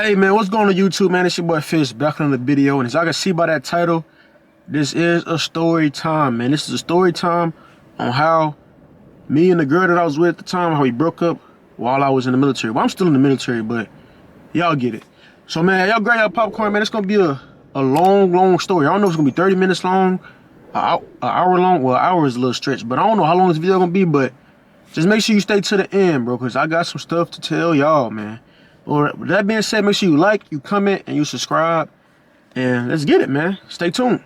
Hey man, what's going on YouTube, man? It's your boy Fish back on the video, and as I can see by that title, this is a story time, man. This is a story time on how me and the girl that I was with at the time, how we broke up while I was in the military. Well, I'm still in the military, but y'all get it. So man, y'all grab your popcorn, man. It's gonna be a long story. I don't know if it's gonna be 30 minutes long, an hour long. Well, an hour is a little stretch, but I don't know how long this video gonna be, but just make sure you stay to the end, bro, because I got some stuff to tell y'all, man. Or with that being said, make sure you like, you comment, and you subscribe. And let's get it, man. Stay tuned.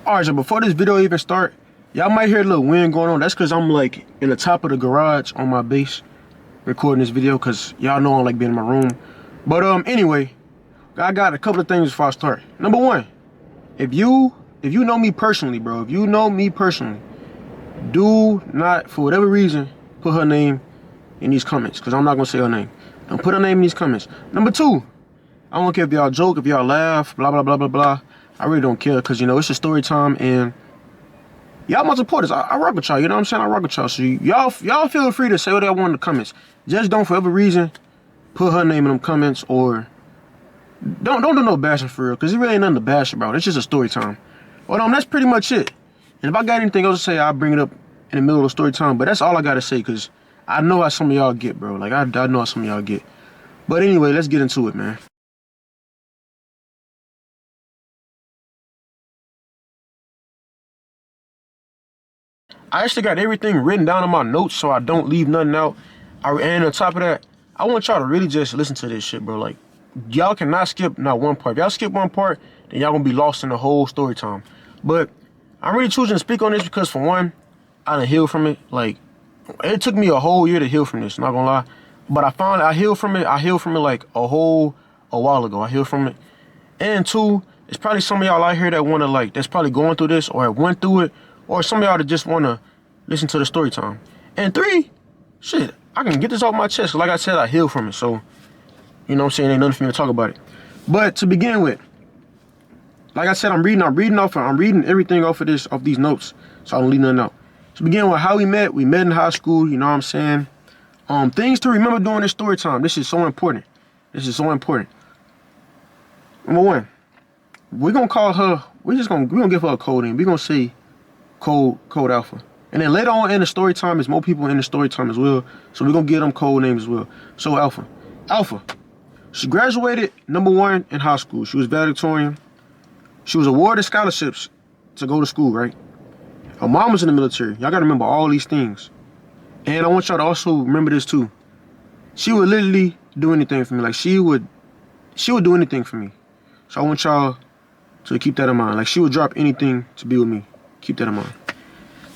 Alright, so before this video even start, y'all might hear a little wind going on. That's because I'm like in the top of the garage on my base recording this video, because y'all know I like being in my room. But anyway, I got a couple of things before I start. Number one, if you know me personally, bro, if you know me personally, do not, for whatever reason, put her name in these comments, because I'm not gonna say her name. Don't put her name in these comments. Number two, I don't care if y'all joke, if y'all laugh, blah blah blah blah blah. I really don't care, because you know it's a story time, and y'all my supporters. I rock with y'all, you know what I'm saying? I rock with y'all. So y'all feel free to say what y'all want in the comments. Just don't for whatever reason put her name in them comments, or don't do no bashing for real, because it really ain't nothing to bash about. It's just a story time. Well, that's pretty much it. And if I got anything else to say, I'll bring it up in the middle of the story time. But that's all I gotta say, because I know how some of y'all get, bro. Like, I know how some of y'all get. But anyway, let's get into it, man. I actually got everything written down in my notes so I don't leave nothing out. And on top of that, I want y'all to really just listen to this shit, bro. Like, y'all cannot skip not one part. If y'all skip one part, then y'all gonna be lost in the whole story time. But I'm really choosing to speak on this because, for one, I done healed from it. Like, it took me a whole year to heal from this, not gonna lie. But I healed from it like a while ago. I healed from it. And two, it's probably some of y'all out here that wanna, like, that's probably going through this or have went through it, or some of y'all that just wanna listen to the story time. And three, shit, I can get this off my chest. Like I said, I healed from it. So, you know what I'm saying, ain't nothing for me to talk about it. But to begin with, like I said, I'm reading everything off these notes, so I don't leave nothing out. To begin with, how we met in high school, you know what I'm saying? Things to remember during this story time. This is so important. Number one, we're gonna call her, we're gonna give her a code name. We're gonna say code Alpha. And then later on in the story time, there's more people in the story time as well. So we're gonna give them code names as well. So Alpha. She graduated #1 in high school. She was valedictorian. She was awarded scholarships to go to school, right? Her mom was in the military. Y'all gotta remember all these things. And I want y'all to also remember this too. She would literally do anything for me. Like, she would do anything for me. So I want y'all to keep that in mind. Like, she would drop anything to be with me. Keep that in mind.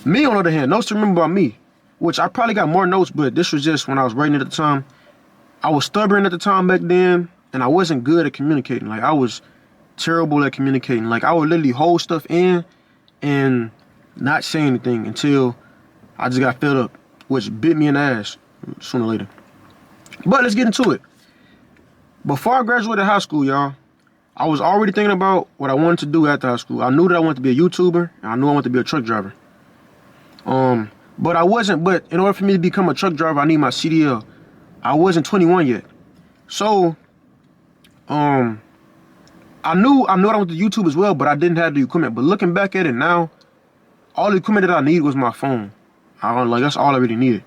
Me, on the other hand, notes to remember about me, which I probably got more notes, but this was just when I was writing it at the time. I was stubborn at the time back then, and I wasn't good at communicating. Like, I was terrible at communicating. Like, I would literally hold stuff in and not say anything until I just got fed up, which bit me in the ass sooner or later. But let's get into it. Before I graduated high school, y'all, I was already thinking about what I wanted to do after high school. I knew that I wanted to be a YouTuber, and I knew I wanted to be a truck driver. But in order for me to become a truck driver, I need my CDL. I wasn't 21 yet. So, I knew I wanted to YouTube as well, but I didn't have the equipment. But looking back at it now, all the equipment that I needed was my phone. That's all I really needed.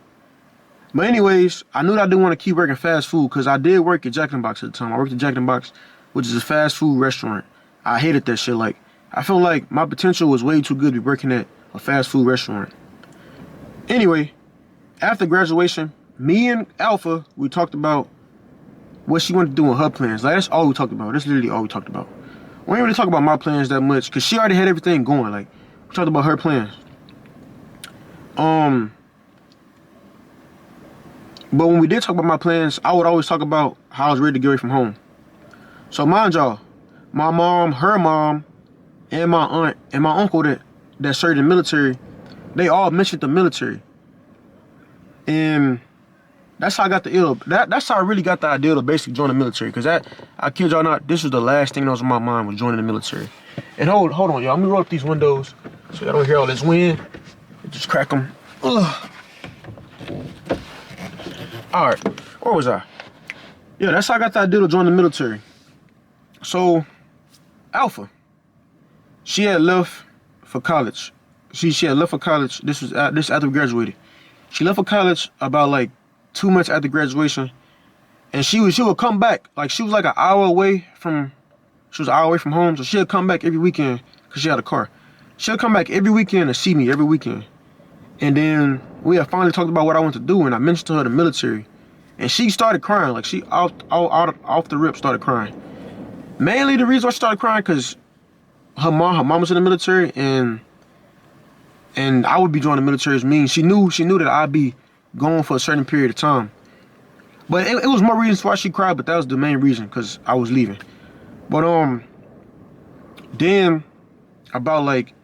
But anyways, I knew that I didn't want to keep working fast food, because I did work at Jack in the Box at the time. I worked at Jack in the Box, which is a fast food restaurant. I hated that shit. Like, I felt like my potential was way too good to be working at a fast food restaurant. Anyway, after graduation, me and Alpha, we talked about what she wanted to do in her plans. Like, that's all we talked about. That's literally all we talked about. We didn't really talk about my plans that much, because she already had everything going. Like, we talked about her plans. But when we did talk about my plans, I would always talk about how I was ready to get away from home. So mind y'all, my mom, her mom, and my aunt, and my uncle that served in the military, they all mentioned the military. And that's how I got the ill. That's how I really got the idea to basically join the military. Because I kid y'all not, this was the last thing that was on my mind, was joining the military. And hold on, y'all. Let me roll up these windows so y'all don't hear all this wind. Just crack them. Ugh. All right, where was I? Yeah, that's how I got the idea to join the military. So, Alpha, she had left for college. She had left for college. This after we graduated. She left for college about like 2 months after graduation, and she would come back. Like she was like an hour away from. She was an hour away from home, so she'd come back every weekend because she had a car. She'll come back every weekend to see me every weekend. And then we had finally talked about what I want to do, and I mentioned to her the military, and she started crying. Like she off the rip started crying. Mainly the reason why she started crying because her mom was in the military, and I would be joining the military as me. She knew that I'd be going for a certain period of time. But it was more reasons why she cried, but that was the main reason because I was leaving. But then about like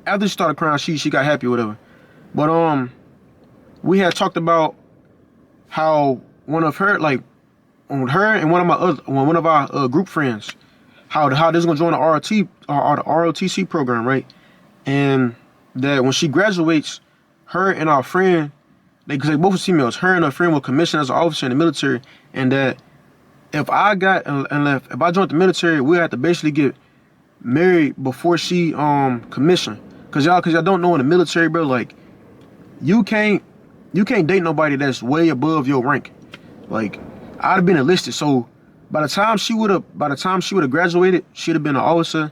after she started crying, she got happy or whatever. But we had talked about how one of her like her and one of our group friends, how they was gonna join the ROTC program, right? And that when she graduates, her and our friend, because they both were females, her and her friend were commissioned as an officer in the military, and that if I joined the military, we had to basically get married before she commissioned. Cause y'all don't know in the military, bro, like you can't date nobody that's way above your rank. Like I'd have been enlisted, so by the time she would have graduated, she'd have been an officer,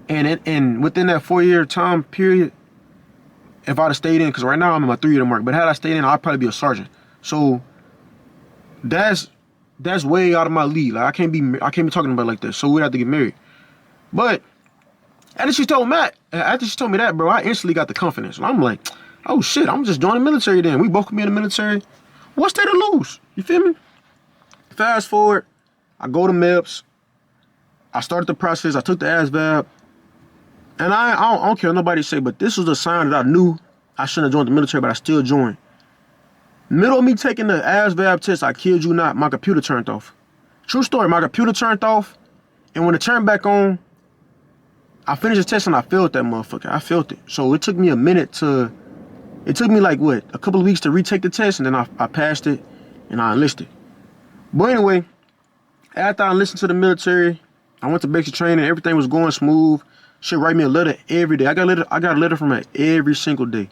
and within that 4-year time period, if I'd have stayed in, because right now I'm at my 3-year mark, but had I stayed in, I'd probably be a sergeant. So that's way out of my league. Like I can't be talking about it like this. So we'd have to get married. But after she told me that, bro, I instantly got the confidence. And I'm like, oh shit, I'm just joining the military then. We both could be in the military. What's there to lose? You feel me? Fast forward, I go to MEPS. I started the process. I took the ASVAB. And I don't care what nobody say, but this was a sign that I knew I shouldn't have joined the military, but I still joined. Middle of me taking the ASVAB test, I kid you not, my computer turned off. True story, my computer turned off, and when it turned back on, I finished the test and I failed that motherfucker. I failed it. So it took me like, a couple of weeks to retake the test, and then I passed it, and I enlisted. But anyway, after I enlisted to the military, I went to basic training, everything was going smooth. She'd write me a letter every day. I got a letter from her every single day.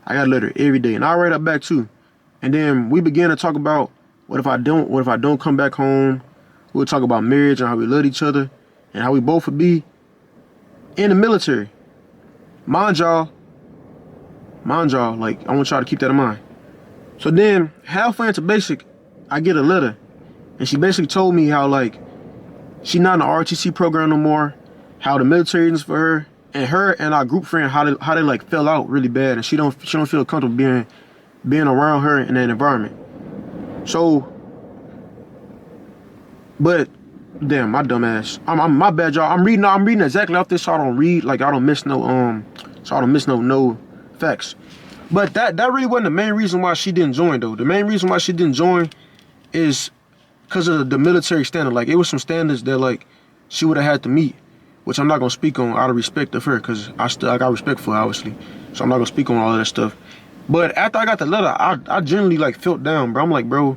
I got a letter every day, and I write her back too. And then we began to talk about what if I don't come back home. We'll talk about marriage and how we love each other and how we both would be in the military. Mind y'all, like I want y'all to keep that in mind. So then halfway into basic, I get a letter, and she basically told me how like she not in the RTC program no more, how the military is for her and our group friend, how they like fell out really bad, and she don't feel comfortable being around her in that environment. So, but damn, my dumb ass. I'm my bad, y'all. I'm reading exactly off this, so I don't miss no facts. But that really wasn't the main reason why she didn't join though. The main reason why she didn't join is because of the military standard. Like it was some standards that like she would have had to meet, which I'm not gonna speak on out of respect of her, because I got respect for her, obviously. So I'm not gonna speak on all of that stuff. But after I got the letter, I genuinely like felt down, bro. I'm like, bro,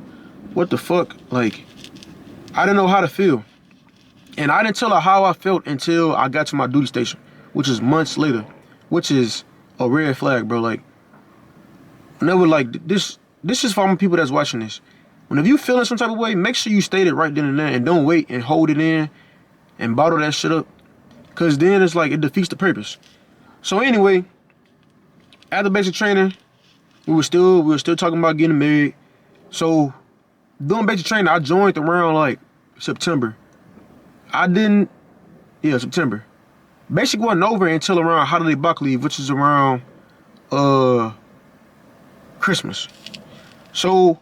what the fuck? Like, I didn't know how to feel. And I didn't tell her how I felt until I got to my duty station, which is months later, which is a red flag, bro. Like, whenever, like, this is for all the people that's watching this. Whenever you feeling some type of way, make sure you state it right then and there, and don't wait and hold it in and bottle that shit up, because then it's like it defeats the purpose. So anyway, after basic training, we were still talking about getting married. So doing basic training, I joined around like September. September. Basic wasn't over until around holiday block leave, which is around Christmas. So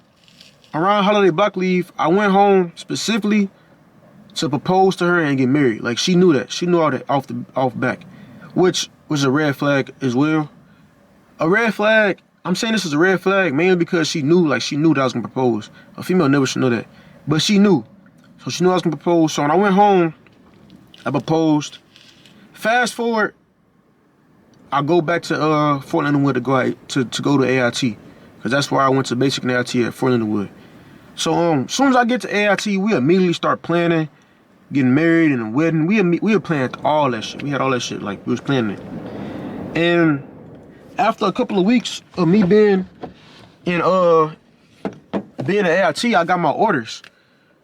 around holiday block leave, I went home specifically to propose to her and get married. Like she knew that. She knew all that off back, which was a red flag as well. A red flag. I'm saying this is a red flag mainly because she knew that I was gonna propose. A female never should know that, but she knew. So she knew I was gonna propose. So when I went home, I proposed. Fast forward, I go back to Fort Leonard Wood to go to AIT, because that's where I went to basic and AIT at Fort Leonard Wood. So soon as I get to AIT, we immediately start planning, getting married and a wedding. We were planning all that shit. We had all that shit, like we was planning it. And after a couple of weeks of me being in being at AIT, I got my orders.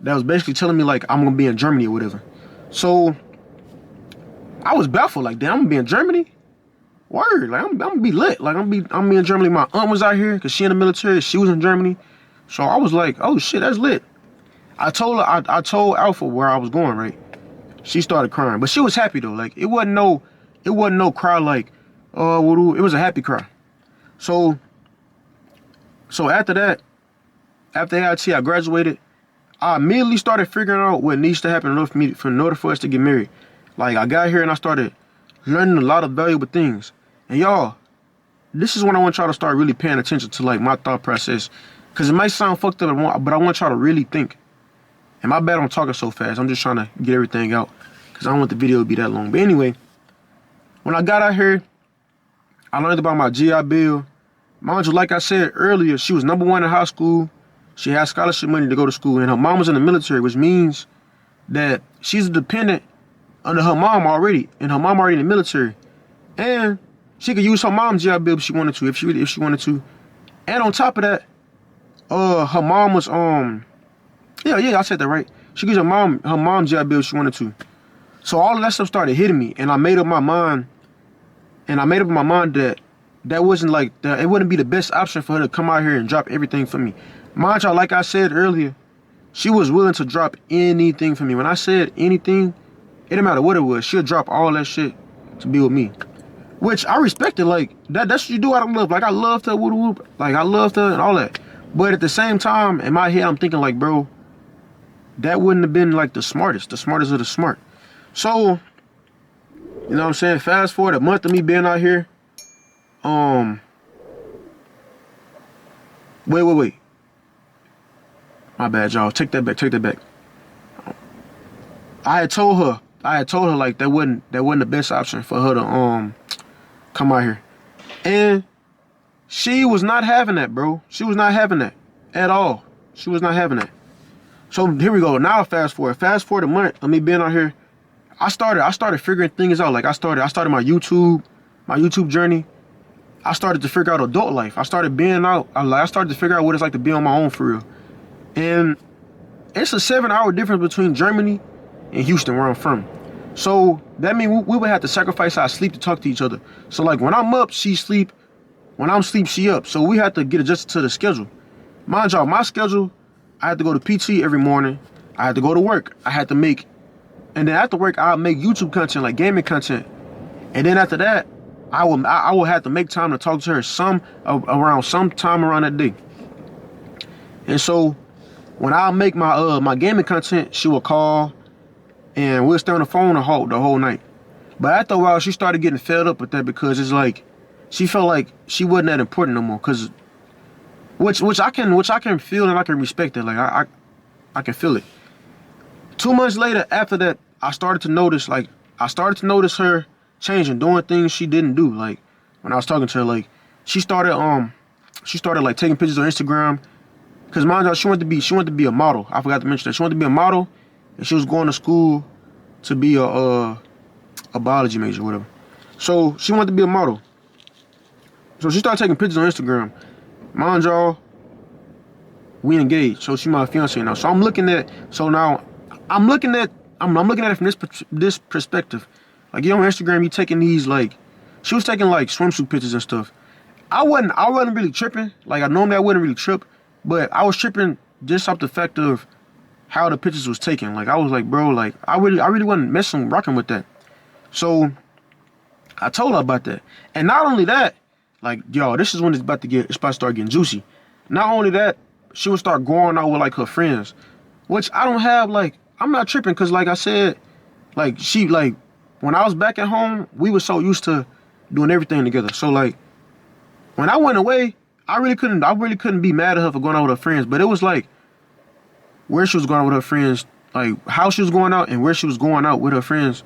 That was basically telling me like I'm gonna be in Germany or whatever. So I was baffled, like, damn, I'm gonna be in Germany? Word, like I'm gonna be lit. Like I'm gonna be in Germany. My aunt was out here because she in the military, she was in Germany. So I was like, oh shit, that's lit. I told her, I told Alpha where I was going, right? She started crying. But she was happy though. Like it wasn't no cry like, it was a happy cry. So after that, after AIT, I graduated. I immediately started figuring out what needs to happen in order for us to get married. Like I got here and I started learning a lot of valuable things. And y'all, this is when I want y'all to start really paying attention to like my thought process. Cause it might sound fucked up, but I want y'all to really think. And my bad I'm talking so fast. I'm just trying to get everything out. Cause I don't want the video to be that long. But anyway, when I got out here, I learned about my GI Bill. Mind you, like I said earlier, she was #1 in high school. She had scholarship money to go to school. And her mom was in the military, which means that she's a dependent under her mom already. And her mom already in the military. And she could use her mom's GI Bill if she wanted to. If she wanted to. And on top of that, her mom was I said that right. She could use her mom's GI Bill if she wanted to. So all of that stuff started hitting me, and I made up my mind. That wasn't like that. It wouldn't be the best option for her to come out here and drop everything for me. Mind y'all, like I said earlier, she was willing to drop anything for me. When I said anything, it didn't matter what it was. She'll drop all that shit to be with me, which I respected. Like that's what you do out of love. Like I loved her, like I loved her and all that. But at the same time, in my head, I'm thinking like, bro, that wouldn't have been like the smartest of the smart. So, you know what I'm saying? Fast forward a month of me being out here. Wait. My bad, y'all. Take that back. I had told her like that wasn't the best option for her to come out here. And she was not having that, bro. She was not having that at all. She was not having that. So here we go. Now fast forward a month of me being out here. I started figuring things out. Like I started my YouTube journey. I started to figure out adult life. I started to figure out what it's like to be on my own for real. And it's a 7-hour difference between Germany and Houston, where I'm from. So that means we would have to sacrifice our sleep to talk to each other. So like when I'm up, she sleep. When I'm asleep, she up. So we had to get adjusted to the schedule. Mind y'all, my schedule, I had to go to PT every morning. I had to go to work. And then after work, I'll make YouTube content, like gaming content. And then after that, I will have to make time to talk to her sometime around that day. And so when I make my gaming content, she will call and we'll stay on the phone the whole night. But after a while, she started getting fed up with that because it's like she felt like she wasn't that important no more. Cause which I can feel and I can respect it. Like I can feel it. 2 months later, after that, I started to notice her changing, doing things she didn't do. Like when I was talking to her, like she started like taking pictures on Instagram. Cause mind you, she wanted to be a model. I forgot to mention that. She wanted to be a model, and she was going to school to be a biology major or whatever. So she wanted to be a model. So she started taking pictures on Instagram. Mind y'all, we engaged. So she my fiance now. So I'm looking at it from this perspective. Like, you on Instagram, you taking these, like, she was taking like swimsuit pictures and stuff. I wasn't really tripping. Like I wouldn't really trip, but I was tripping just off the fact of how the pictures was taken. Like I was like, bro, like I really wasn't rocking with that. So I told her about that. And not only that, like, yo, this is when it's about to start getting juicy. Not only that, she would start going out with like her friends, which I don't have. Like, I'm not tripping because, like I said, like when I was back at home, we were so used to doing everything together. So like when I went away, I really couldn't be mad at her for going out with her friends. But it was like where she was going out with her friends, like how she was going out and where she was going out with her friends.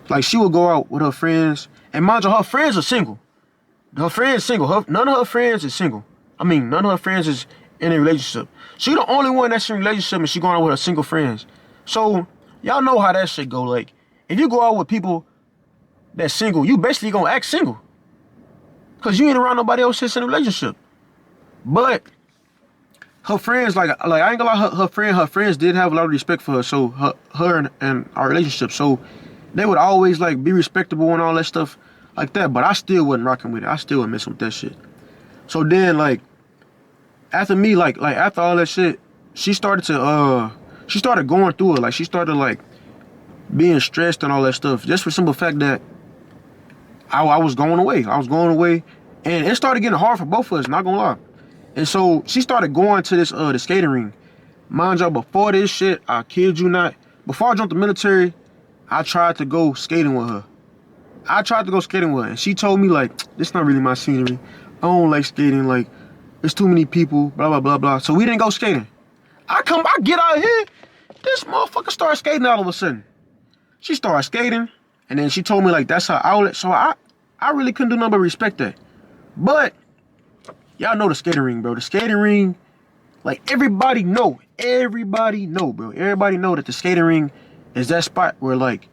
Like she would go out with her friends, and mind you, her friends are single. Her friends single. None of her friends is single. I mean, none of her friends is in a relationship. She the only one that's in a relationship and she going out with her single friends. So y'all know how that shit go. Like, if you go out with people that's single, you basically gonna act single. Cause you ain't around nobody else that's in a relationship. But her friends, like I ain't gonna lie, her friends did have a lot of respect for her. So her and our relationship. So they would always like be respectable and all that stuff like that. But I still wasn't rocking with it. I still wasn't messing with that shit. So then like after me, like after all that shit, she started going through it. Like she started like being stressed and all that stuff. Just for the simple fact that I was going away. And it started getting hard for both of us, not gonna lie. And so she started going to this the skating ring. Mind y'all, before this shit, I kid you not, before I jumped the military, I tried to go skating with her. And she told me like, this not really my scenery. I don't like skating, like, there's too many people, blah, blah, blah, blah. So we didn't go skating. I get out here, this motherfucker started skating all of a sudden. She started skating, and then she told me like, that's her outlet. So I really couldn't do nothing but respect that. But y'all know the skating ring, bro. The skating ring, like everybody know, bro. Everybody know that the skating ring is that spot where like,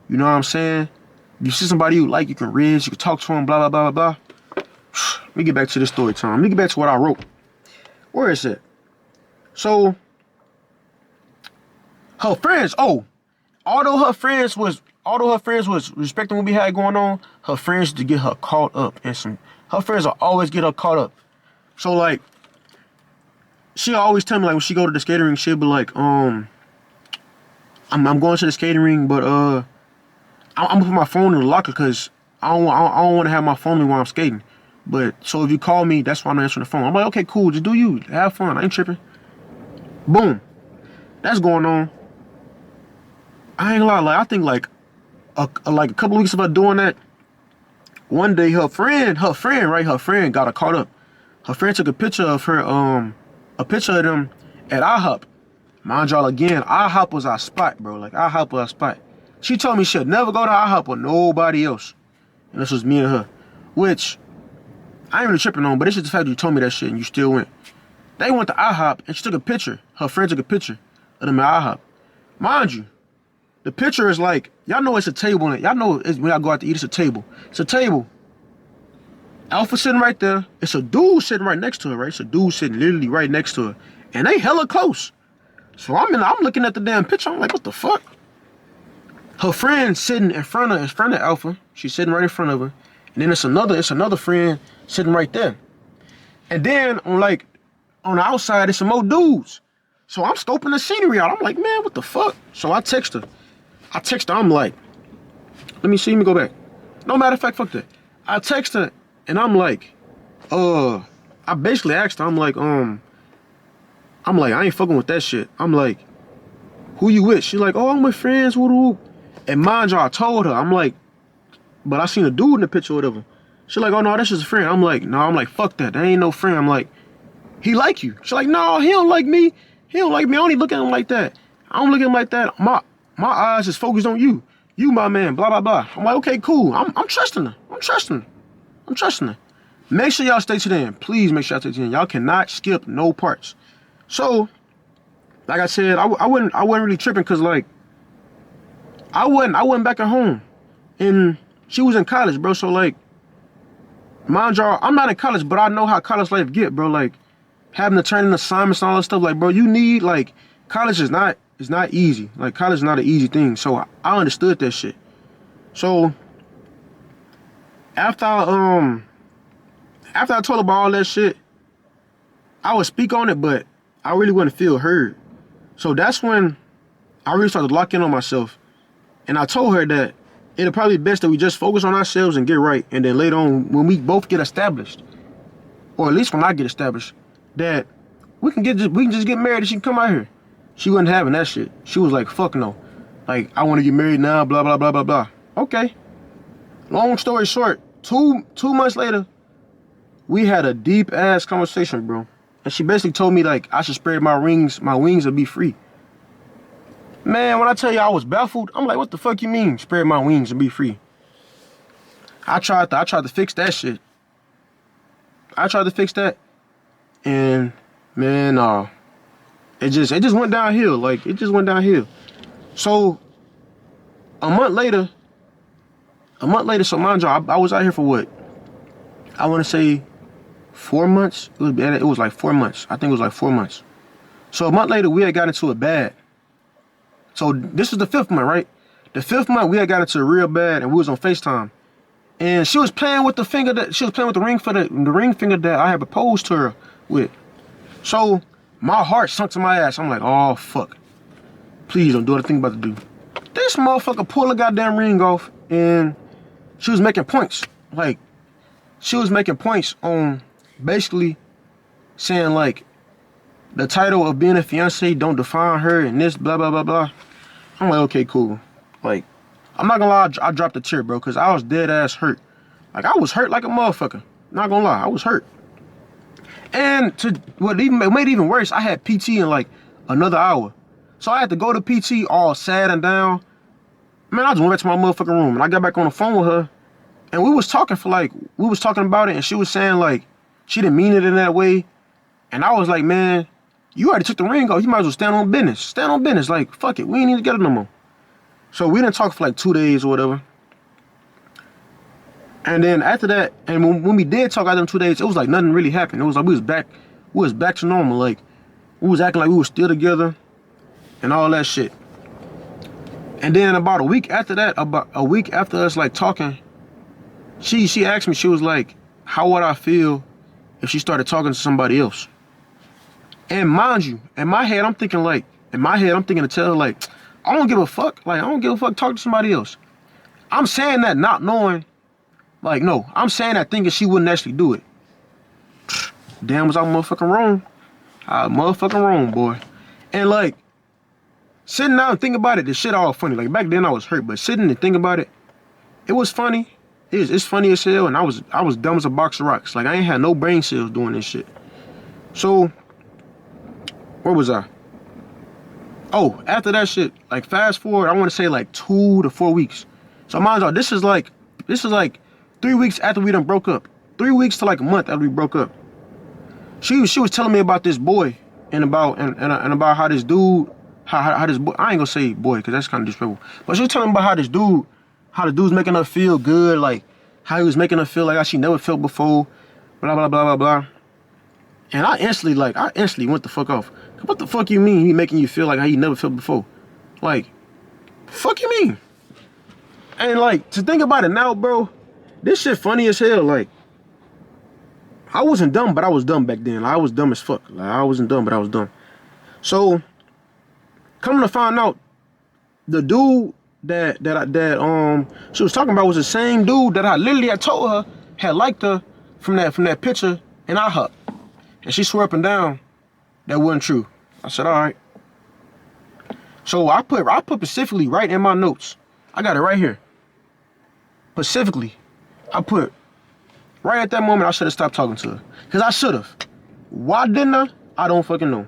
you know what I'm saying? You see somebody you like, you can ridge, you can talk to them, blah, blah, blah, blah, blah. Let me get back to the story time. Let me get back to what I wrote. Where is it? So, her friends, although her friends was respecting what we had going on, her friends to get her caught up in some. Her friends will always get her caught up. So like, she always tell me like when she go to the skating ring, she'll be like, I'm going to the skating ring, but I'm gonna put my phone in the locker because I don't want to have my phone in while I'm skating. But so if you call me, that's why I'm answering the phone. I'm like, okay, cool, just do you, have fun, I ain't tripping. Boom, that's going on. I ain't gonna lie, like I think like a couple weeks of her doing that. One day her friend got her caught up. Her friend took a picture of her, a picture of them at IHOP. Mind y'all again, IHOP was our spot, bro. Like IHOP was our spot. She told me she'll never go to IHOP with nobody else. And this was me and her. Which I ain't really tripping on, but it's just the fact that you told me that shit and you still went. They went to IHOP and she took a picture. Her friend took a picture of them at IHOP. Mind you, the picture is like, y'all know it's a table. Y'all know when y'all go out to eat, it's a table. It's a table. Alpha sitting right there. It's a dude sitting right next to her, right? It's a dude sitting literally right next to her. And they hella close. So I'm looking at the damn picture. I'm like, what the fuck? Her friend sitting in front of Alpha. She's sitting right in front of her. And then it's another friend sitting right there. And then on the outside, it's some more dudes. So I'm scoping the scenery out. I'm like, man, what the fuck? So I text her. I'm like, let me go back. No matter of fact, fuck that. I text her and I'm like, I basically asked her, I'm like, I ain't fucking with that shit. I'm like, who you with? She's like, oh, I'm with friends, whoop whoop. And mind you, I told her, I'm like, but I seen a dude in the picture or whatever. She's like, oh no, that's just a friend. I'm like, no, fuck that. That ain't no friend. I'm like, he like you. She's like, no, he don't like me. He don't like me. I don't even look at him like that. I don't look at him like that. My eyes is focused on you. You my man, blah, blah, blah. I'm like, okay, cool. I'm trusting her. I'm trusting her. Make sure y'all stay to the end. Please make sure y'all stay to the end. Y'all cannot skip no parts. So, like I said, I wasn't really tripping because like I wasn't back at home. And she was in college, bro. So like, mind y'all, I'm not in college, but I know how college life get, bro. Like having to turn in assignments and all that stuff. Like, bro, you need like college is not easy. Like college is not an easy thing. So I understood that shit. So after I told her about all that shit, I would speak on it, but I really wouldn't feel heard. So that's when I really started locking on myself. And I told her that it'll probably be best that we just focus on ourselves and get right. And then later on, when we both get established, or at least when I get established, that we can just get married and she can come out here. She wasn't having that shit. She was like, fuck no. Like, I want to get married now, blah, blah, blah, blah, blah. Okay. Long story short, two months later, we had a deep ass conversation, bro. And she basically told me like I should spread my wings and be free. Man, when I tell you I was baffled, I'm like, what the fuck you mean, spread my wings and be free? I tried to fix that shit. I tried to fix that, and Man, it just went downhill. Like, it just went downhill. So a month later, so mind you, I was out here for what? I want to say 4 months. It was like 4 months. I think it was like 4 months. So a month later, we had got into a bad. So this is the 5th month, right? The 5th month, we had got into a real bad, and we was on FaceTime. And she was playing with the finger that she was playing with the ring finger that I had proposed to her with. So my heart sunk to my ass. I'm like, oh fuck. Please don't do what I think I'm about to do. This motherfucker pulled a goddamn ring off, and she was making points. Like, she was making points on basically saying like the title of being a fiance don't define her and this blah blah blah blah. I'm like, okay, cool. Like, I'm not gonna lie, I dropped a tear, bro, because I was dead ass hurt. Like, I was hurt like a motherfucker. Not gonna lie, I was hurt. And what made it even worse, I had PT in like another hour. So I had to go to PT all sad and down. Man, I just went back to my motherfucking room, and I got back on the phone with her, and we was talking about it, and she was saying like she didn't mean it in that way. And I was like, man, you already took the ring off. You might as well stand on business. Stand on business. Like, fuck it, we ain't need to get it no more. So we didn't talk for like 2 days or whatever. And then after that, and when we did talk after them 2 days, it was like nothing really happened. It was like we was back to normal. Like, we was acting like we were still together and all that shit. And then about a week after us like talking, she asked me, she was like, how would I feel if she started talking to somebody else? And mind you, in my head I'm thinking to tell her like, I don't give a fuck. Like, I don't give a fuck talking to somebody else. I'm saying that not knowing, like, no, I'm saying that thinking she wouldn't actually do it. Damn, was I motherfucking wrong? I motherfucking wrong, boy. And like, sitting down and thinking about it, this shit all funny. Like, back then I was hurt, but sitting and thinking about it, it was funny. It's funny as hell, and I was dumb as a box of rocks. Like, I ain't had no brain cells doing this shit. So, where was I? Oh, after that shit, like, fast forward, I want to say like 2 to 4 weeks. So mind you, this is like 3 weeks after we done broke up. 3 weeks to like a month after we broke up. She was telling me about this boy and about how this dude, how this boy, I ain't gonna say boy because that's kind of disrespectful, but she was telling me about how the dude's making her feel good, like how he was making her feel like how she never felt before, blah blah blah blah blah. And I instantly went the fuck off. What the fuck you mean he making you feel like how you never felt before? Like, fuck you mean? And like, to think about it now, bro, this shit funny as hell. Like, I wasn't dumb, but I was dumb back then. Like, I was dumb as fuck. Like, I wasn't dumb, but I was dumb. So, coming to find out, the dude that she was talking about was the same dude that I literally had told her had liked her from that picture in IHOP. And she swore up and down that wasn't true. I said, all right. So I put specifically right in my notes. I got it right here. Specifically, I put right at that moment I should have stopped talking to her. Because I should have. Why didn't I? I don't fucking know.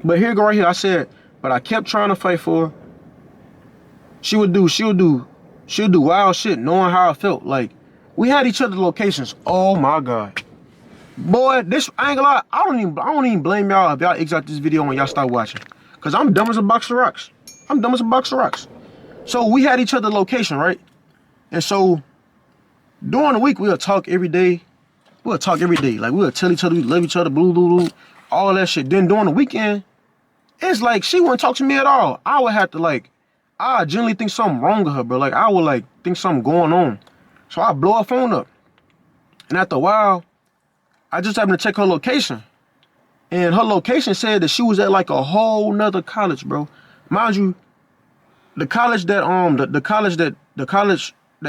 But here go right here. I said, but I kept trying to fight for her. She'll do wild shit knowing how I felt. Like, we had each other's locations. Oh my God. Boy, this, I ain't gonna lie, I don't even blame y'all if y'all exit this video when y'all start watching. Cause I'm dumb as a box of rocks. So we had each other's location, right? And so during the week we'll talk every day. Like, we'll tell each other we love each other, blah, blah, blah, all that shit. Then during the weekend, it's like she wouldn't talk to me at all. I would have to like, I generally think something wrong with her, bro. Like, I would like think something going on. So I blow her phone up. And after a while, I just happened to check her location. And her location said that she was at like a whole nother college, bro. Mind you, the college that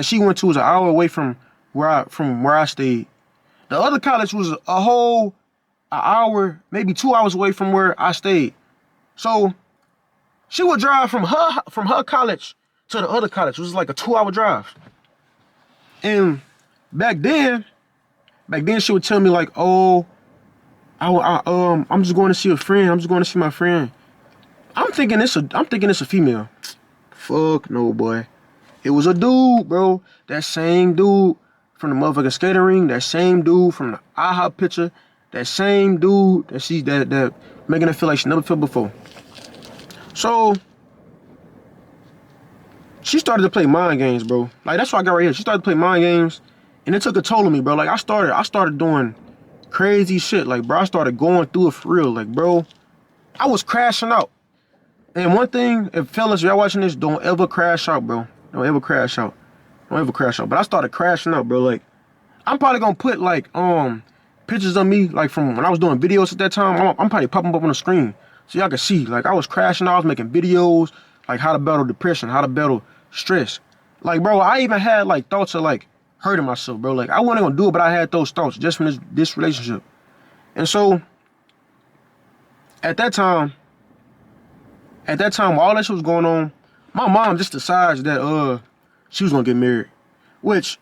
she went to was an hour away from where I stayed. The other college was a whole hour, maybe 2 hours away from where I stayed. So she would drive from her college to the other college, which was like a 2-hour drive. And back then she would tell me like, oh, I'm just going to see a friend. I'm just going to see my friend. I'm thinking it's a female. Fuck no, boy. It was a dude, bro. That same dude from the motherfucking skating ring. That same dude from the IHOP picture. That same dude that making her feel like she never felt before. So she started to play mind games, bro. Like, that's what I got right here. She started to play mind games, and it took a toll on me, bro. Like, I started doing crazy shit. Like, bro, I started going through it for real. Like, bro, I was crashing out. And one thing, if fellas, y'all watching this, don't ever crash out, bro. Don't ever crash out. Don't ever crash out. But I started crashing out, bro. Like, I'm probably gonna put like pictures of me, like from when I was doing videos at that time. I'm probably popping up on the screen so y'all can see. Like, I was crashing out. I was making videos like how to battle depression, how to battle stress. Like, bro, I even had like thoughts of like hurting myself, bro. Like, I wasn't gonna do it, but I had those thoughts just from this relationship. And so at that time, while all that shit was going on, my mom just decides that she was gonna get married, which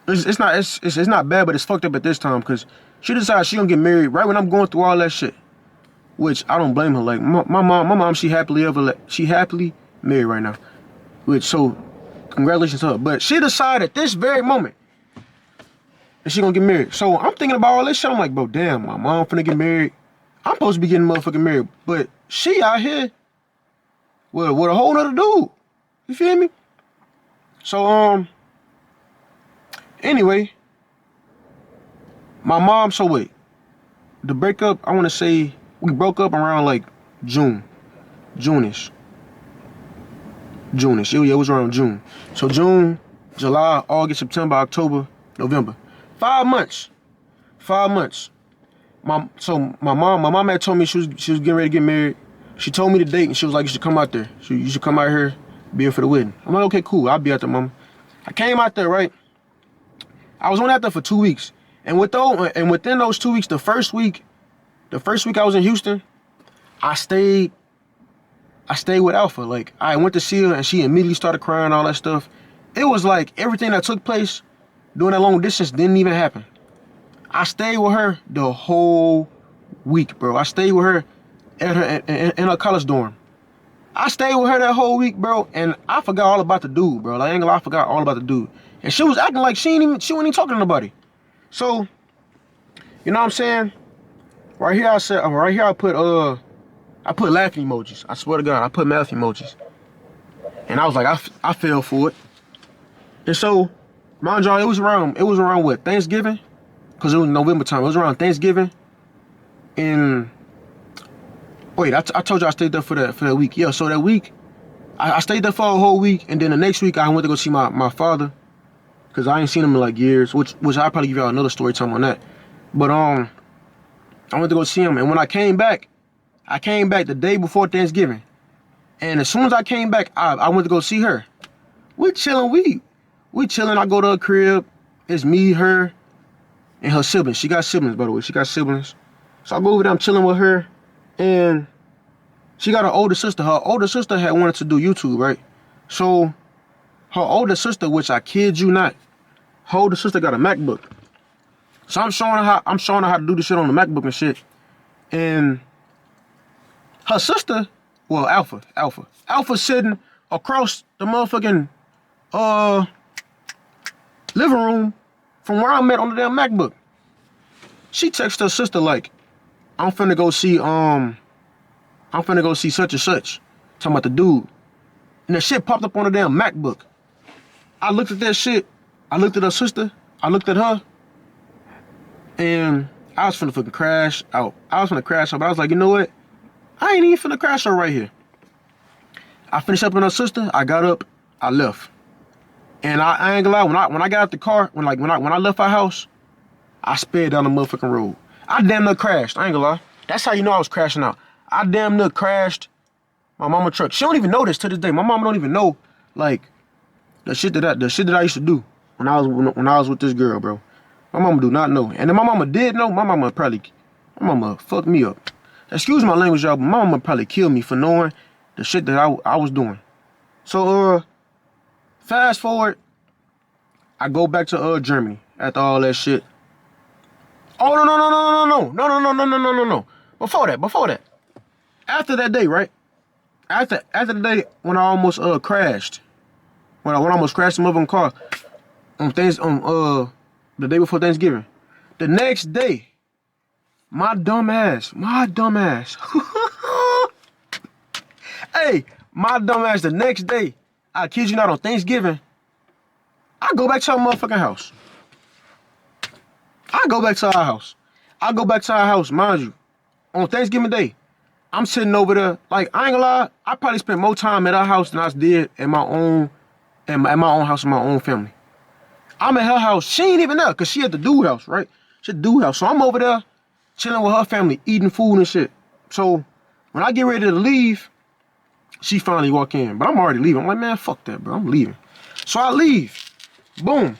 it's not bad, but it's fucked up at this time because she decides she gonna get married right when I'm going through all that shit, which I don't blame her. Like, my mom, she happily married right now, which, so congratulations to her. But she decided at this very moment that she gonna get married. So I'm thinking about all this shit. I'm like, bro, damn, my mom finna get married. I'm supposed to be getting motherfucking married, but she out here with a whole nother dude. You feel me? So anyway, my mom. So wait, the breakup. I want to say we broke up around like June-ish. Yeah, it was around June. So June, July, August, September, October, November. 5 months. 5 months. My mom had told me she was getting ready to get married. She told me the date, and she was like, you should come out there. You should come out here, be here for the wedding. I'm like, okay, cool. I'll be out there, mama. I came out there, right? I was only out there for 2 weeks. And within those 2 weeks, the first week I was in Houston, I stayed with Alpha. Like, I went to see her, and she immediately started crying, all that stuff. It was like everything that took place during that long distance didn't even happen. I stayed with her the whole week, bro. I stayed with her in her college dorm. I stayed with her that whole week, bro, and I forgot all about the dude, bro. Like, I ain't gonna lie, I forgot all about the dude. And she was acting like she wasn't even talking to nobody. So, you know what I'm saying? Right here I put laughing emojis. I swear to God, I put laughing emojis. And I was like, I fell for it. And so, mind y'all, it was around what, Thanksgiving? Because it was November time. It was around Thanksgiving. And wait, I told you I stayed there for that week. Yeah, so that week, I stayed there for a whole week, and then the next week I went to go see my father, because I ain't seen him in like years, which I'll probably give y'all another story time on that. But I went to go see him, and when I came back the day before Thanksgiving. And as soon as I came back, I went to go see her. We chilling, we chilling. I go to her crib. It's me, her, and her siblings. She got siblings, by the way. She got siblings. So I go over there, I'm chilling with her, and she got an older sister. Her older sister had wanted to do YouTube, right? So her older sister, which I kid you not, her older sister got a MacBook. So I'm showing her how to do the shit on the MacBook and shit. And her sister, well, Alpha sitting across the motherfucking living room from where I'm at on the damn MacBook. She texted her sister like, I'm finna go see such and such. Talking about the dude. And that shit popped up on the damn MacBook. I looked at that shit. I looked at her sister. I looked at her. And I was finna fucking crash out. But I was like, you know what? I ain't even finna crash out right here. I finished up with her sister. I got up. I left. And I ain't gonna lie, when I got out the car, when I left our house, I sped down the motherfucking road. I damn near crashed. I ain't gonna lie. That's how you know I was crashing out. I damn near crashed my mama's truck. She don't even know this to this day. My mama don't even know, like, the shit that I used to do when I was with this girl, bro. My mama do not know. And if my mama did know, my mama fucked me up. Excuse my language, y'all, but my mama probably killed me for knowing the shit that I was doing. So fast forward, I go back to Germany after all that shit. Oh no. Before that. After that day, right? After the day when I almost crashed. When I almost crashed the motherfucking car on the day before Thanksgiving. The next day, my dumb ass, hey, my dumb ass the next day, I kid you not, on Thanksgiving, I go back to our motherfucking house. I go back to our house, mind you, on Thanksgiving Day. I'm sitting over there, like, I ain't gonna lie, I probably spent more time at our house than I did at my own house with my own family. I'm at her house, she ain't even there, because she at the dude house, right? She at the dude house, so I'm over there chilling with her family, eating food and shit. So when I get ready to leave, she finally walk in, but I'm already leaving. I'm like, man, fuck that, bro, I'm leaving. So I leave, boom.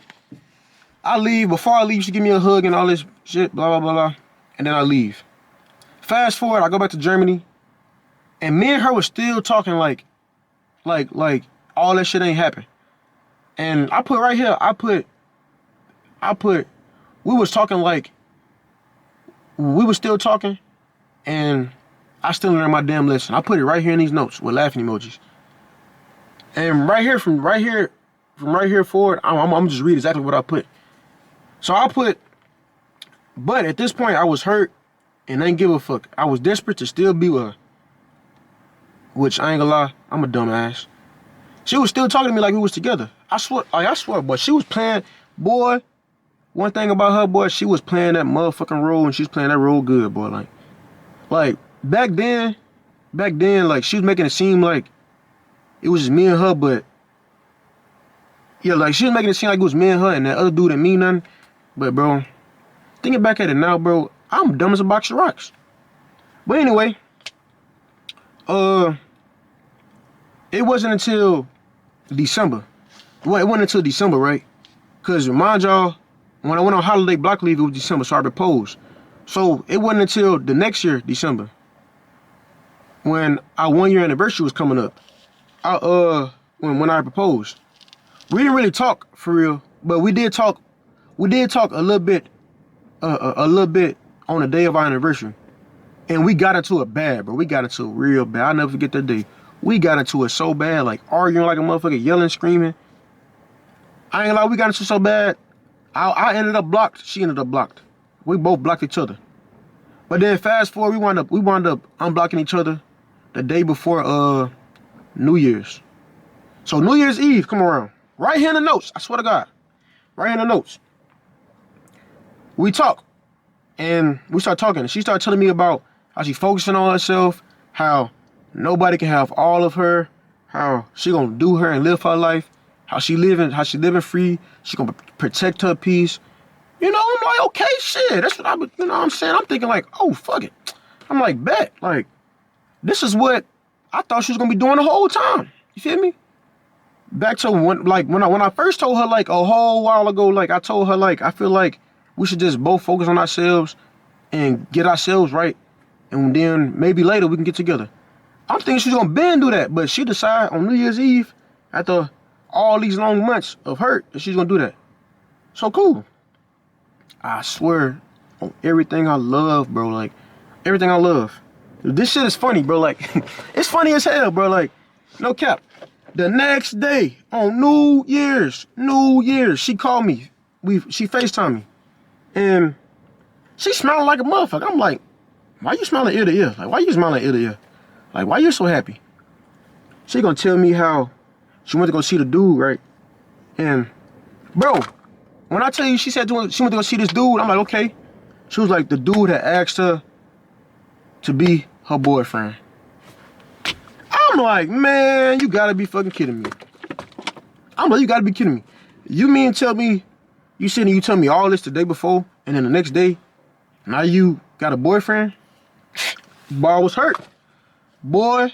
I leave, before I leave, she give me a hug and all this shit, blah, blah, blah, blah, and then I leave. Fast forward, I go back to Germany, and me and her was still talking like all that shit ain't happened. And I put right here, we was talking like, we was still talking, and I still learned my damn lesson. I put it right here in these notes with laughing emojis. And from right here forward, I'm just read exactly what I put. So I put, but at this point I was hurt and I ain't give a fuck. I was desperate to still be with her. Which I ain't gonna lie, I'm a dumbass. She was still talking to me like we was together. I swear, boy, she was playing, boy, one thing about her, boy, she was playing that motherfucking role, and she was playing that role good, boy. Like back then, like, she was making it seem like it was just me and her, but yeah, like, she was making it seem like it was me and her, and that other dude didn't mean nothing. But bro, thinking back at it now, bro, I'm dumb as a box of rocks. But anyway, it wasn't until December. Well, it wasn't until December, right? Cause remind y'all, when I went on holiday block leave, it was December, so I proposed. So it wasn't until the next year, December, when our 1 year anniversary was coming up. When I proposed, we didn't really talk for real, but we did talk. We did talk a little bit on the day of our anniversary, and we got into it bad, bro. We got into it real bad. I'll never forget that day. We got into it so bad, like arguing like a motherfucker, yelling, screaming. I ain't gonna lie, we got into it so bad. I ended up blocked. She ended up blocked. We both blocked each other. But then fast forward, we wound up unblocking each other the day before New Year's. So New Year's Eve come around. Right here in the notes. I swear to God. Right here in the notes. We talk. And we start talking. And she started telling me about how she focusing on herself, how nobody can have all of her, how she gonna do her and live her life, how she living free, she gonna protect her peace. You know, I'm like, okay, shit. That's what I'm saying? I'm thinking like, oh, fuck it. I'm like, bet. Like, this is what I thought she was gonna be doing the whole time. You feel me? Back to when I first told her, like, a whole while ago, like, I told her, like, I feel like we should just both focus on ourselves and get ourselves right, and then maybe later we can get together. I'm thinking she's gonna bend do that, but she decided on New Year's Eve, after all these long months of hurt, that she's gonna do that. So cool. I swear on everything I love, bro, like, everything I love. This shit is funny, bro, like, it's funny as hell, bro, like, no cap. The next day, on New Year's, she called me. She FaceTimed me. And she smiling like a motherfucker. I'm like, why you smiling ear to ear? Like, why you smiling ear to ear? Like, why you so happy? She gonna tell me how she went to go see the dude, right? And, bro, when I tell you she said she went to go see this dude, I'm like, okay. She was like, the dude had asked her to be her boyfriend. I'm like, man, you gotta be fucking kidding me. I'm like, you gotta be kidding me. You mean tell me, you sitting and you tell me all this the day before, and then the next day, now you got a boyfriend? Boy, I was hurt. Boy,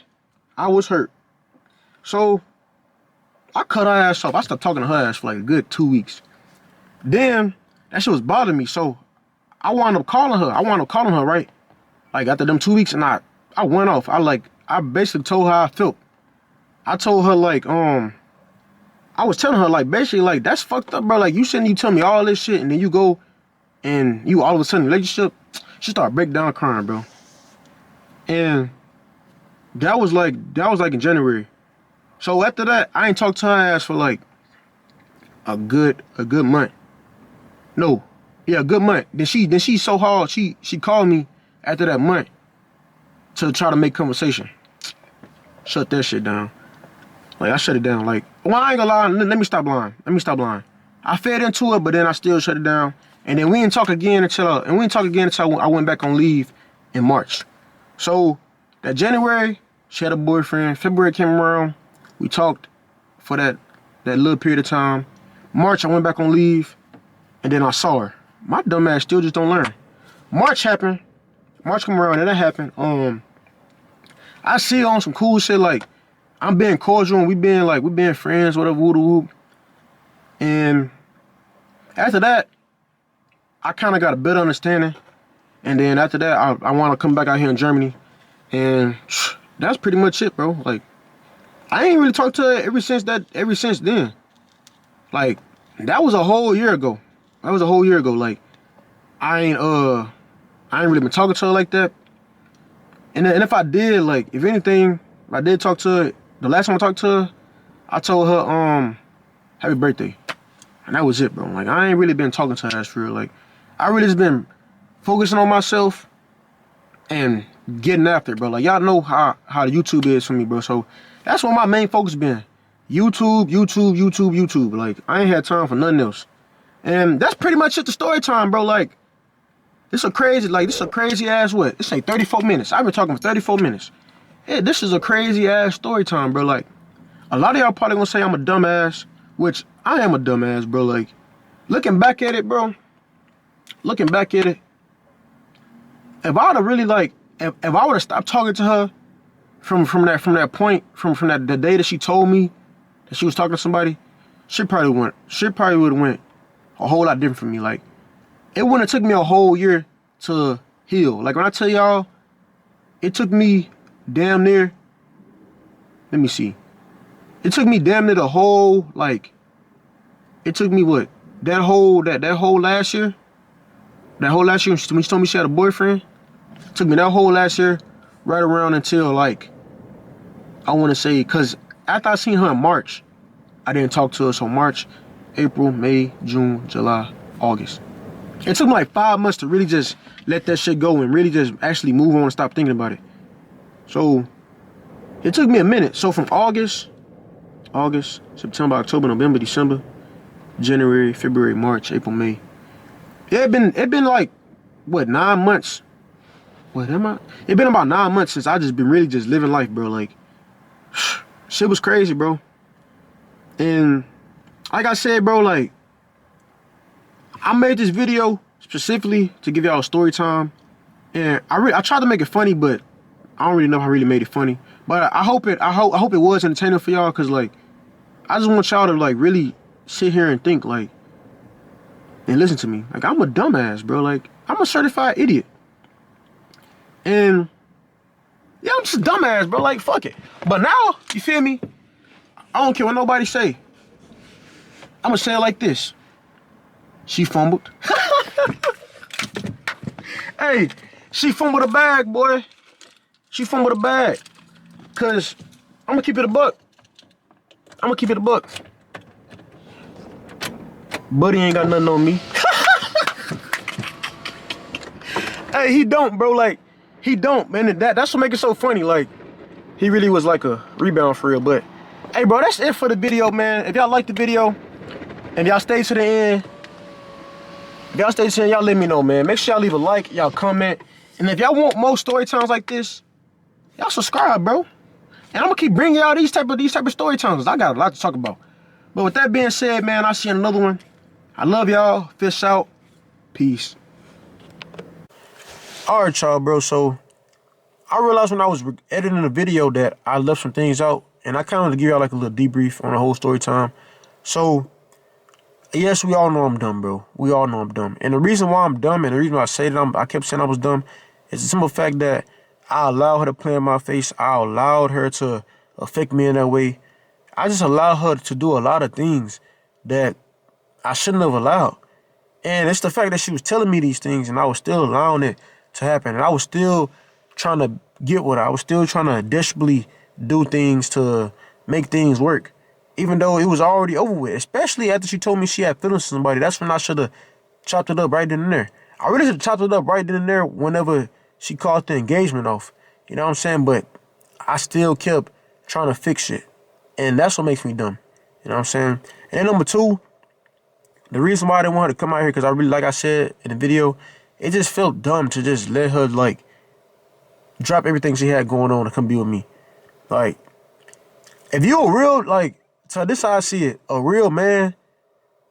I was hurt. So, I cut her ass off. I stopped talking to her ass for like a good 2 weeks. Then, that shit was bothering me, so I wound up calling her, right? Like, after them 2 weeks, and I went off. I basically told her how I felt. I told her, like, I was telling her, like, basically, like, that's fucked up, bro. Like, you tell me all this shit, and then you go, and you all of a sudden, relationship, she started breaking down crying, bro. And that was like in January. So after that, I ain't talked to her ass for like a good month. No, Yeah, a good month. Then she so hard, she called me after that month to try to make conversation. Shut that shit down. Like, I shut it down. Like, well, I ain't gonna lie. Let me stop lying. I fed into it, but then I still shut it down. And then we didn't talk again until I went back on leave in March. So that January, she had a boyfriend. February came around. We talked for that little period of time. March, I went back on leave, and then I saw her. My dumb ass still just don't learn. March happened. March come around, and that happened. I see her on some cool shit, like, I'm being cordial and we being friends, whatever, woo whoop. And after that, I kind of got a better understanding. And then after that, I want to come back out here in Germany. And that's pretty much it, bro. Like, I ain't really talked to her ever since then. Like, that was a whole year ago. Like, I ain't really been talking to her like that. And if I did, like, if anything, if I did talk to her, the last time I talked to her, I told her, happy birthday. And that was it, bro. Like, I ain't really been talking to her, that's for real. Like, I really just been focusing on myself and getting after it, bro. Like, y'all know how the YouTube is for me, bro. So that's what my main focus been. YouTube. Like, I ain't had time for nothing else. And that's pretty much it, the story time, bro. Like, this a crazy ass what? This ain't 34 minutes. I've been talking for 34 minutes. Yeah, this is a crazy ass story time, bro. Like, a lot of y'all probably gonna say I'm a dumbass, which I am a dumbass, bro. Like, looking back at it, bro. If I would have really, like, if I would have stopped talking to her from that point, from the day that she told me that she was talking to somebody, she probably would have went a whole lot different for me. Like, it wouldn't have took me a whole year to heal. Like, when I tell y'all, it took me damn near, let me see. It took me damn near the whole, like, it took me what? That whole last year? That whole last year when she told me she had a boyfriend? It took me that whole last year right around until, like, I want to say, because after I seen her in March, I didn't talk to her. So March, April, May, June, July, August. It took me like 5 months to really just let that shit go and really just actually move on and stop thinking about it. So it took me a minute. So from August, September, October, November, December, January, February, March, April, May. Yeah, it been like, what, 9 months? What am I? It been about 9 months since I just been really just living life, bro. Like, shit was crazy, bro. And like I said, bro, like, I made this video specifically to give y'all a story time. And I tried to make it funny, but I don't really know if I really made it funny. But I hope it was entertaining for y'all, cause like, I just want y'all to like really sit here and think, like, and listen to me. Like, I'm a dumbass, bro. Like, I'm a certified idiot. And yeah, I'm just a dumbass, bro. Like, fuck it. But now, you feel me? I don't care what nobody say. I'm gonna say it like this. She fumbled. Hey, she fumbled a bag, boy. She fumbled a bag. Cause I'm gonna keep it a buck. Buddy ain't got nothing on me. Hey, he don't, bro. Like, he don't, man. That's what make it so funny. Like, he really was like a rebound for real. But hey, bro, that's it for the video, man. If y'all like the video, and y'all stay to the end, y'all let me know, man. Make sure y'all leave a like, y'all comment. And if y'all want more story times like this, y'all subscribe, bro. And I'm gonna keep bringing y'all these type of story times. I got a lot to talk about. But with that being said, man, I'll see you in another one. I love y'all. Fish out. Peace. All right, y'all, bro. So I realized when I was editing the video that I left some things out, and I kind of want to give y'all like a little debrief on the whole story time. So yes, we all know I'm dumb, bro. We all know I'm dumb. And the reason why I'm dumb and the reason why I say that I kept saying I was dumb is the simple fact that I allowed her to play in my face. I allowed her to affect me in that way. I just allowed her to do a lot of things that I shouldn't have allowed. And it's the fact that she was telling me these things and I was still allowing it to happen. And I was still trying to get with her. I was still trying to desperately do things to make things work, even though it was already over with. Especially after she told me she had feelings for somebody. That's when I should have chopped it up right then and there. I really should have chopped it up right then and there whenever she called the engagement off. You know what I'm saying? But I still kept trying to fix it. And that's what makes me dumb. You know what I'm saying? And then number two, the reason why I didn't want her to come out here, because I really, like I said in the video, it just felt dumb to just let her, like, drop everything she had going on to come be with me. Like, if you a real, like, so this is how I see it. A real man,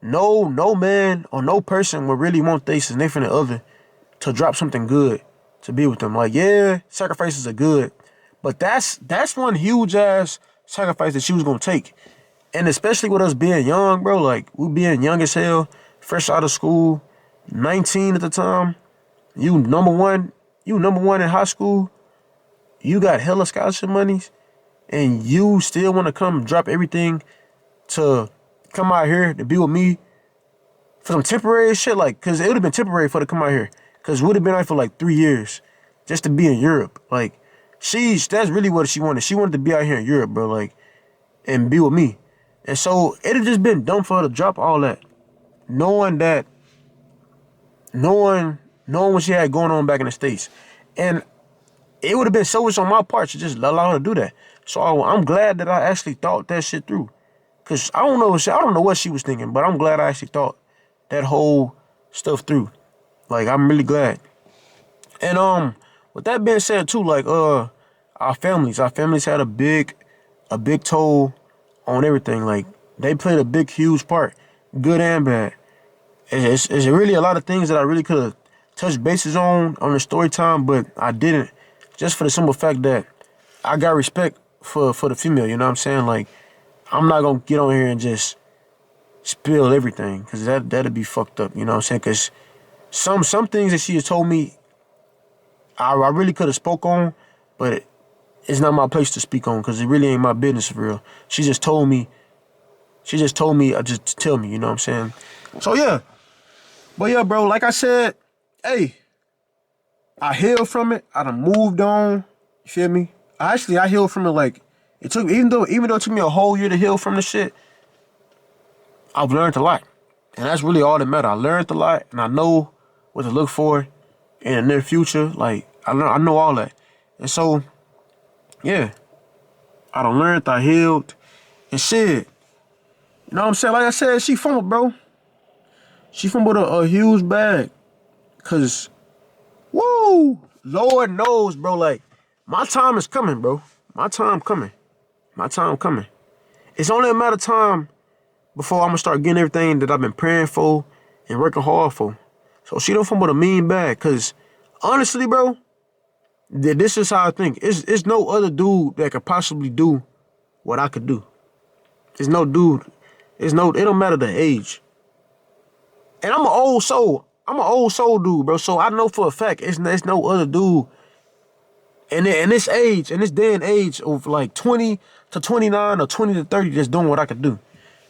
no man or no person would really want their significant other to drop something good to be with them. Like, yeah, sacrifices are good, but that's one huge ass sacrifice that she was gonna take. And especially with us being young, bro, like, we being young as hell, fresh out of school, 19 at the time, you number one in high school, you got hella scholarship monies, and you still want to come drop everything to come out here to be with me for some temporary shit, like, because it would have been temporary for her to come out here, because it would have been out for like 3 years just to be in Europe. Like, that's really what she wanted. She wanted to be out here in Europe, bro, like, and be with me. And so it had just been dumb for her to drop all that, knowing what she had going on back in the States. And it would have been selfish on my part to just allow her to do that. So I'm glad that I actually thought that shit through. Cause I don't know what she was thinking, but I'm glad I actually thought that whole stuff through. Like, I'm really glad. And with that being said too, like, our families had a big toll on everything. Like, they played a big, huge part, good and bad. It's really a lot of things that I really could have touched bases on the story time, but I didn't, just for the simple fact that I got respect for the female. You know what I'm saying? Like, I'm not gonna get on here and just spill everything, because that'd be fucked up. You know what I'm saying? Because some things that she has told me, I really could have spoke on, but it's not my place to speak on, because it really ain't my business for real. She just told me just to tell me, you know what I'm saying? So yeah. But yeah, bro, like I said, hey, I healed from it. I done moved on. You feel me? I healed from it. Like, it took, even though it took me a whole year to heal from the shit, I've learned a lot. And that's really all that matters. I learned a lot, and I know what to look for in the near future. Like, I know all that. And so, yeah, I done learned, I healed, and shit. You know what I'm saying? Like I said, she fumbled, bro. She fumbled a huge bag. Cause, woo, Lord knows, bro, like, my time is coming, bro. My time coming. It's only a matter of time before I'm gonna start getting everything that I've been praying for and working hard for. So she don't fumble a mean bag. Cause honestly, bro, this is how I think. It's no other dude that could possibly do what I could do. There's no dude. It don't matter the age. And I'm an old soul. I'm an old soul dude, bro. So I know for a fact it's no other dude in this age, in this day and age of like 20 to 29 or 20 to 30 that's doing what I could do.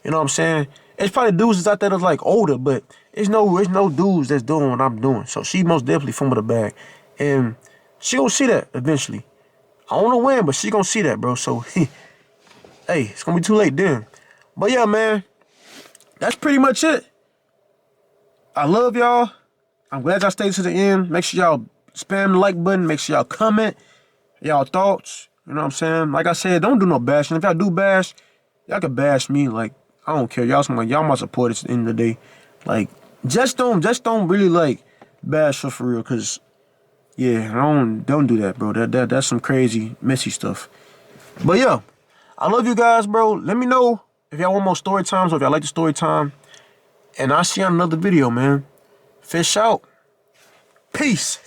You know what I'm saying? It's probably dudes that's out there that's like older, but it's no dudes that's doing what I'm doing. So she most definitely fumbled the bag. And she gonna see that eventually. I don't know when, but she gonna see that, bro. So, hey, it's gonna be too late then. But yeah, man, that's pretty much it. I love y'all. I'm glad y'all stayed to the end. Make sure y'all spam the like button. Make sure y'all comment y'all thoughts. You know what I'm saying? Like I said, don't do no bashing. If y'all do bash, y'all can bash me. Like, I don't care. Y'all my supporters at the end of the day. Like, just don't really like bash her for real. Cause yeah, don't do that, bro. That's some crazy, messy stuff. But yeah, I love you guys, bro. Let me know if y'all want more story times or if y'all like the story time. And I'll see you on another video, man. Fish out. Peace.